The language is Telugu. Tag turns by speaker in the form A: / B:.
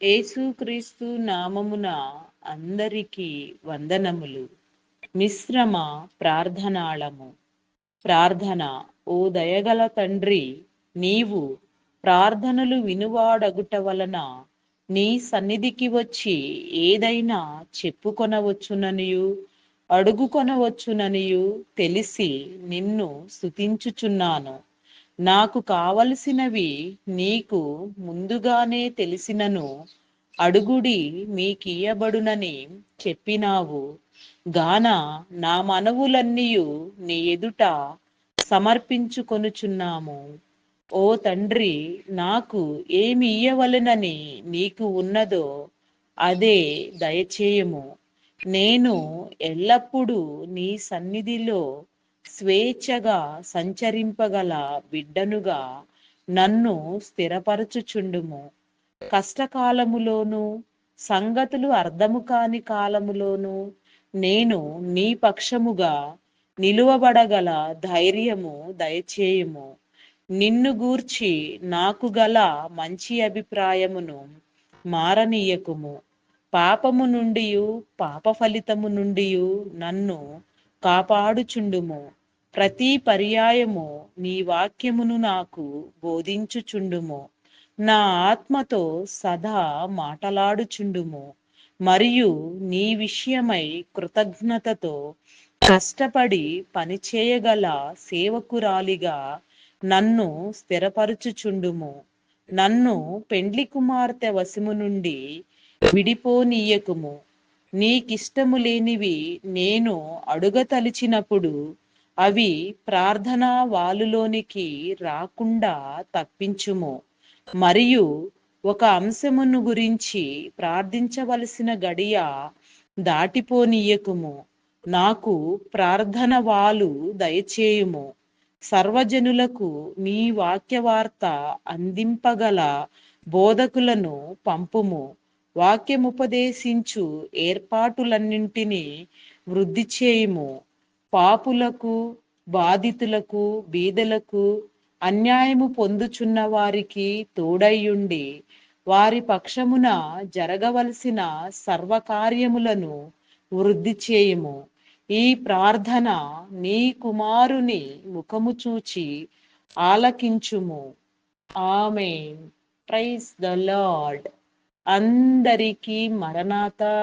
A: యేసుక్రీస్తు నామమున అందరికీ వందనములు. మిశ్రమ ప్రార్థనాళము. ప్రార్థన. ఓ దయగల తండ్రి, నీవు ప్రార్థనలు వినువాడగుట వలన నీ సన్నిధికి వచ్చి ఏదైనా చెప్పుకొనవచ్చుననియు అడుగుకొనవచ్చుననియు తెలిసి నిన్ను స్తుతించుచున్నాను. నాకు కావలసినవి నీకు ముందుగానే తెలిసినను, అడుగుడి మీకియ్యబడునని చెప్పినావు గాన నా మనవులన్నీయు నీ ఎదుట సమర్పించుకొనుచున్నాము. ఓ తండ్రి, నాకు ఏమి ఇయ్యవలెనని నీకు ఉన్నదో అదే దయచేయము. నేను ఎల్లప్పుడూ నీ సన్నిధిలో స్వేచ్ఛగా సంచరింపగల బిడ్డనుగా నన్ను స్థిరపరచుచుండుము. కష్టకాలములోను సంగతులు అర్థము కాని కాలములోను నేను నీ పక్షముగా నిలువబడగల ధైర్యము దయచేయుము. నిన్ను గూర్చి నాకు గల మంచి అభిప్రాయమును మారనీయకుము. పాపము నుండియు పాప ఫలితము నుండియు నన్ను కాపాడుచుండుము. ప్రతి పర్యాయము నీ వాక్యమును నాకు బోధించుచుండుము. నా ఆత్మతో సదా మాటలాడుచుండుము. మరియు నీ విషయమై కృతజ్ఞతతో కష్టపడి పనిచేయగల సేవకురాలిగా నన్ను స్థిరపరచుచుండుము. నన్ను పెండ్లి కుమార్తె వశము నుండి విడిపోనీయకుము. నీకిష్టము లేనివి నేను అడుగతలిచినప్పుడు అవి ప్రార్థనా వాలులోనికి రాకుండా తప్పించుము. మరియు ఒక అంశమును గురించి ప్రార్థించవలసిన గడియ దాటిపోనీయకుము. నాకు ప్రార్థన వాలు దయచేయుము. సర్వజనులకు నీ వాక్యవార్త అందింపగల బోధకులను పంపుము. వాక్యముపదేశించు ఏర్పాటులన్నింటినీ వృద్ధి చేయుము. పాపులకు, బాధితులకు, బీదలకు, అన్యాయము పొందుచున్న వారికి తోడయ్యుండి వారి పక్షమున జరగవలసిన సర్వకార్యములను వృద్ధి చేయుము. ఈ ప్రార్థన నీ కుమారుని ముఖము చూచి ఆలకించుము. ఆమేన్. Praise the Lord. అందరికీ మరణాతా.